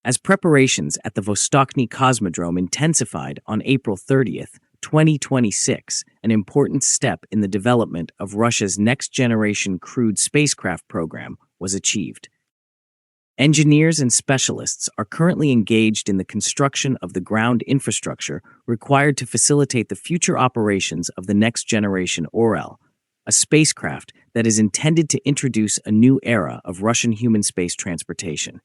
As preparations at the Vostochny Cosmodrome intensified on April 30th, 2026, an important step in the development of Russia's next-generation crewed spacecraft program was achieved. Engineers and specialists are currently engaged in the construction of the ground infrastructure required to facilitate the future operations of the next-generation Orel, a spacecraft that is intended to introduce a new era of Russian human space transportation.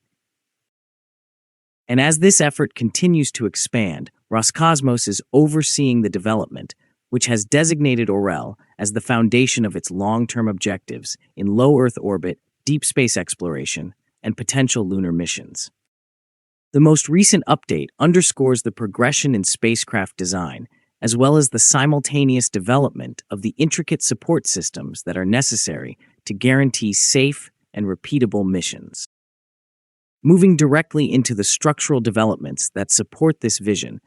And as this effort continues to expand, Roscosmos is overseeing the development, which has designated Orel as the foundation of its long-term objectives in low Earth orbit, deep space exploration, and potential lunar missions. The most recent update underscores the progression in spacecraft design, as well as the simultaneous development of the intricate support systems that are necessary to guarantee safe and repeatable missions. Moving directly into the structural developments that support this vision,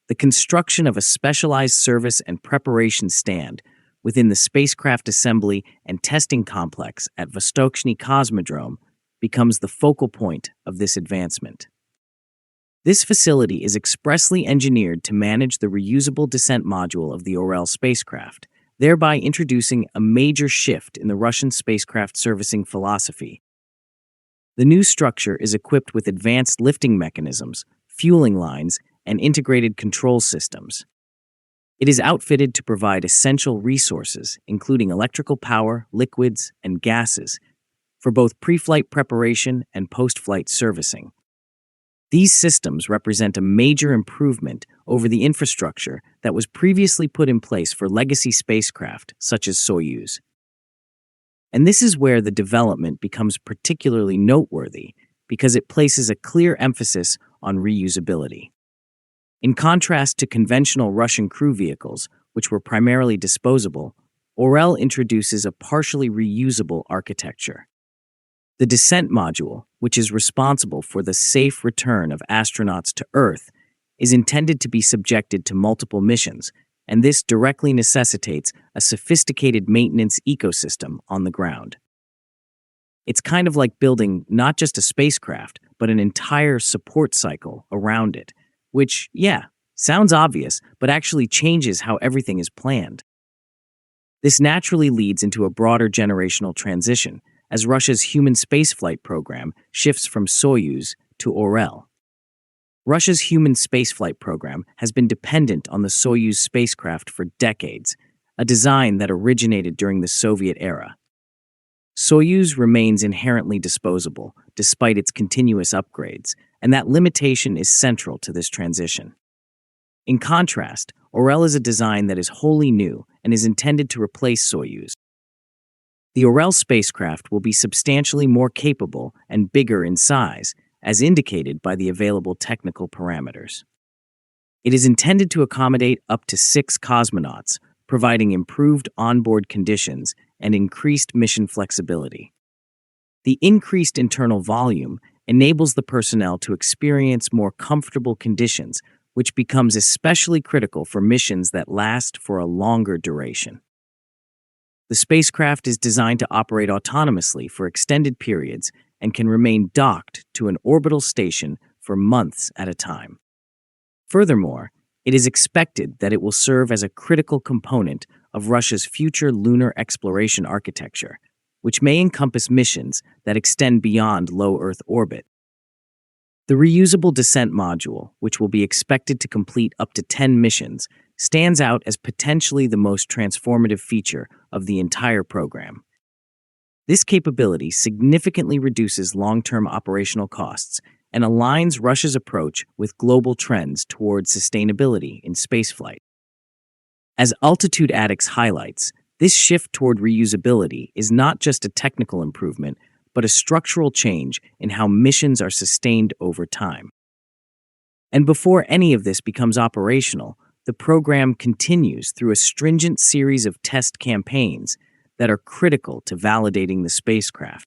the construction of a specialized service and preparation stand within the spacecraft assembly and testing complex at Vostochny Cosmodrome becomes the focal point of this advancement. This facility is expressly engineered to manage the reusable descent module of the Orel spacecraft, thereby introducing a major shift in the Russian spacecraft servicing philosophy. The new structure is equipped with advanced lifting mechanisms, fueling lines, and integrated control systems. It is outfitted to provide essential resources, including electrical power, liquids, and gases, for both pre-flight preparation and post-flight servicing. These systems represent a major improvement over the infrastructure that was previously put in place for legacy spacecraft, such as Soyuz. And this is where the development becomes particularly noteworthy, because it places a clear emphasis on reusability. In contrast to conventional Russian crew vehicles, which were primarily disposable, Orel introduces a partially reusable architecture. The descent module, which is responsible for the safe return of astronauts to Earth, is intended to be subjected to multiple missions, and this directly necessitates a sophisticated maintenance ecosystem on the ground. It's kind of like building not just a spacecraft, but an entire support cycle around it, which, sounds obvious, but actually changes how everything is planned. This naturally leads into a broader generational transition, as Russia's human spaceflight program shifts from Soyuz to Orel. Russia's human spaceflight program has been dependent on the Soyuz spacecraft for decades, a design that originated during the Soviet era. Soyuz remains inherently disposable, despite its continuous upgrades, and that limitation is central to this transition. In contrast, Orel is a design that is wholly new and is intended to replace Soyuz. The Orel spacecraft will be substantially more capable and bigger in size, as indicated by the available technical parameters. It is intended to accommodate up to 6 cosmonauts, providing improved onboard conditions and increased mission flexibility. The increased internal volume enables the personnel to experience more comfortable conditions, which becomes especially critical for missions that last for a longer duration. The spacecraft is designed to operate autonomously for extended periods and can remain docked to an orbital station for months at a time. Furthermore, it is expected that it will serve as a critical component of Russia's future lunar exploration architecture, which may encompass missions that extend beyond low Earth orbit. The reusable descent module, which will be expected to complete up to 10 missions, stands out as potentially the most transformative feature of the entire program. This capability significantly reduces long-term operational costs and aligns Russia's approach with global trends towards sustainability in spaceflight. As Altitude Addicts highlights, this shift toward reusability is not just a technical improvement, but a structural change in how missions are sustained over time. And before any of this becomes operational, the program continues through a stringent series of test campaigns that are critical to validating the spacecraft.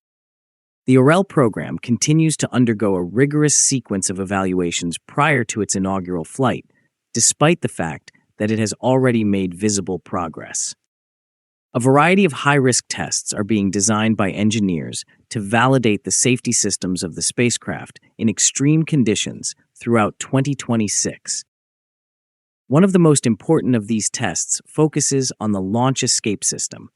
The Orel program continues to undergo a rigorous sequence of evaluations prior to its inaugural flight, despite the fact that it has already made visible progress. A variety of high-risk tests are being designed by engineers to validate the safety systems of the spacecraft in extreme conditions throughout 2026. One of the most important of these tests focuses on the launch escape system.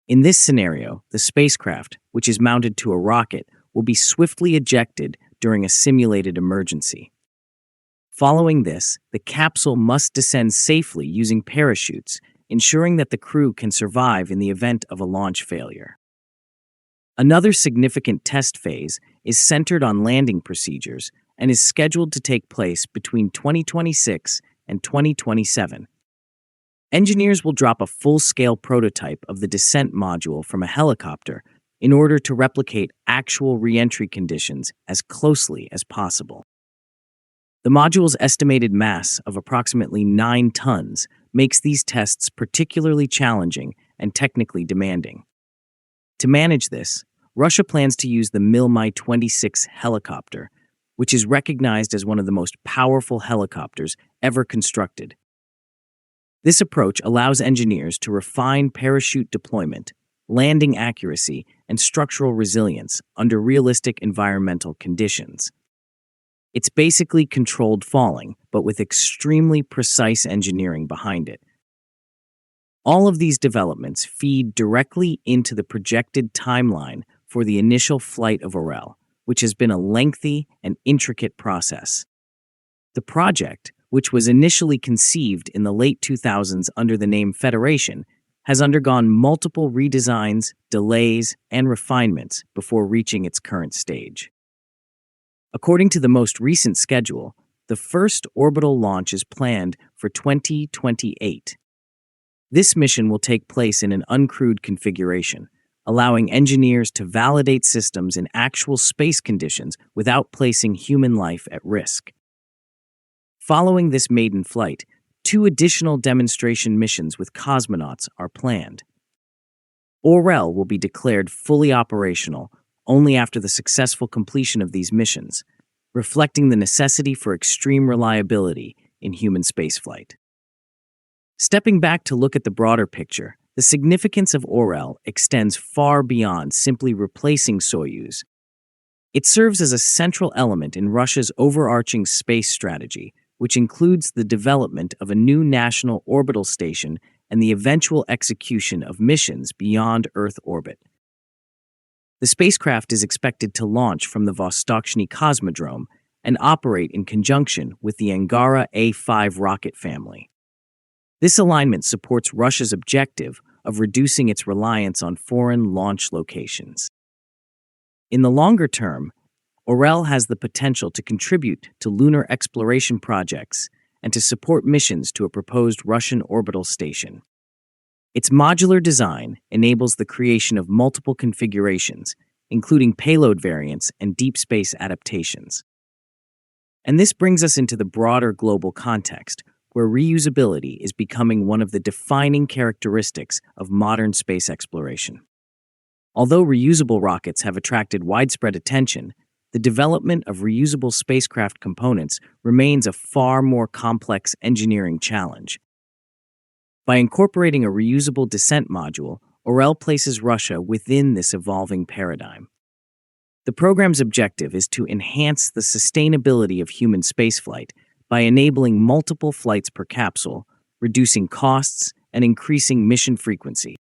In this scenario, the spacecraft, which is mounted to a rocket, will be swiftly ejected during a simulated emergency. Following this, the capsule must descend safely using parachutes, ensuring that the crew can survive in the event of a launch failure. Another significant test phase is centered on landing procedures and is scheduled to take place between 2026 and 2027. Engineers will drop a full-scale prototype of the descent module from a helicopter in order to replicate actual re-entry conditions as closely as possible. The module's estimated mass of approximately 9 tons makes these tests particularly challenging and technically demanding. To manage this, Russia plans to use the Mi-26 helicopter, which is recognized as one of the most powerful helicopters ever constructed. This approach allows engineers to refine parachute deployment, landing accuracy, and structural resilience under realistic environmental conditions. It's basically controlled falling, but with extremely precise engineering behind it. All of these developments feed directly into the projected timeline for the initial flight of Orel, which has been a lengthy and intricate process. The project, which was initially conceived in the late 2000s under the name Federation, has undergone multiple redesigns, delays, and refinements before reaching its current stage. According to the most recent schedule, the first orbital launch is planned for 2028. This mission will take place in an uncrewed configuration, allowing engineers to validate systems in actual space conditions without placing human life at risk. Following this maiden flight, 2 additional demonstration missions with cosmonauts are planned. Orel will be declared fully operational only after the successful completion of these missions, reflecting the necessity for extreme reliability in human spaceflight. Stepping back to look at the broader picture, the significance of Orel extends far beyond simply replacing Soyuz. It serves as a central element in Russia's overarching space strategy, which includes the development of a new national orbital station and the eventual execution of missions beyond Earth orbit. The spacecraft is expected to launch from the Vostochny Cosmodrome and operate in conjunction with the Angara A5 rocket family. This alignment supports Russia's objective of reducing its reliance on foreign launch locations. In the longer term, Orel has the potential to contribute to lunar exploration projects and to support missions to a proposed Russian orbital station. Its modular design enables the creation of multiple configurations, including payload variants and deep space adaptations. And this brings us into the broader global context, where reusability is becoming one of the defining characteristics of modern space exploration. Although reusable rockets have attracted widespread attention, the development of reusable spacecraft components remains a far more complex engineering challenge. By incorporating a reusable descent module, Orel places Russia within this evolving paradigm. The program's objective is to enhance the sustainability of human spaceflight by enabling multiple flights per capsule, reducing costs, and increasing mission frequency.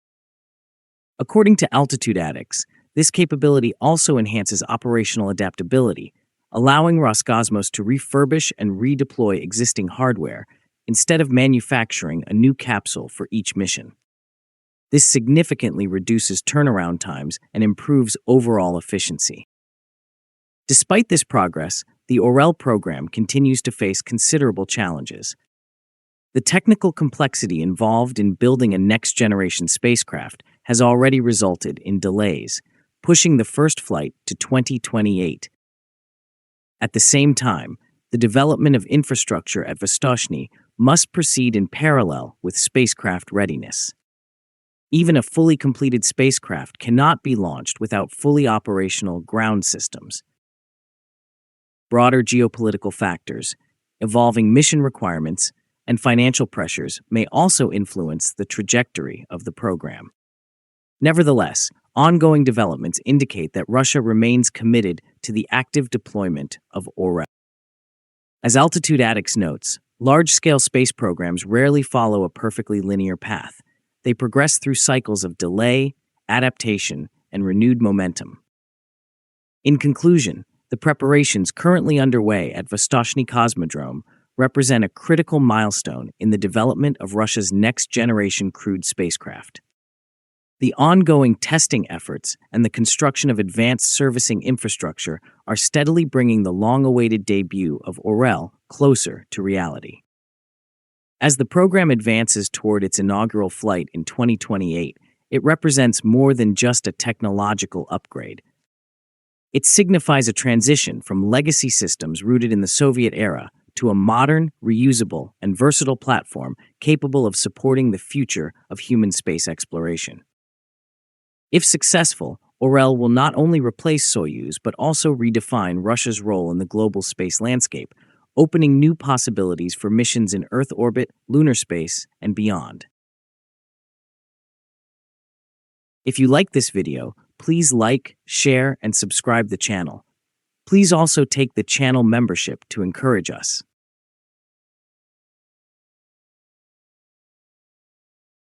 According to Altitude Addicts, this capability also enhances operational adaptability, allowing Roscosmos to refurbish and redeploy existing hardware instead of manufacturing a new capsule for each mission. This significantly reduces turnaround times and improves overall efficiency. Despite this progress, the Orel program continues to face considerable challenges. The technical complexity involved in building a next-generation spacecraft has already resulted in delays, pushing the first flight to 2028. At the same time, the development of infrastructure at Vostochny must proceed in parallel with spacecraft readiness. Even a fully completed spacecraft cannot be launched without fully operational ground systems. Broader geopolitical factors, evolving mission requirements, and financial pressures may also influence the trajectory of the program. Nevertheless, ongoing developments indicate that Russia remains committed to the active deployment of Orel. As Altitude Addicts notes, large-scale space programs rarely follow a perfectly linear path. They progress through cycles of delay, adaptation, and renewed momentum. In conclusion, the preparations currently underway at Vostochny Cosmodrome represent a critical milestone in the development of Russia's next-generation crewed spacecraft. The ongoing testing efforts and the construction of advanced servicing infrastructure are steadily bringing the long-awaited debut of Orel closer to reality. As the program advances toward its inaugural flight in 2028, it represents more than just a technological upgrade. It signifies a transition from legacy systems rooted in the Soviet era to a modern, reusable, and versatile platform capable of supporting the future of human space exploration. If successful, Orel will not only replace Soyuz but also redefine Russia's role in the global space landscape, opening new possibilities for missions in Earth orbit, lunar space, and beyond. If you like this video, please like, share, and subscribe the channel. Please also take the channel membership to encourage us.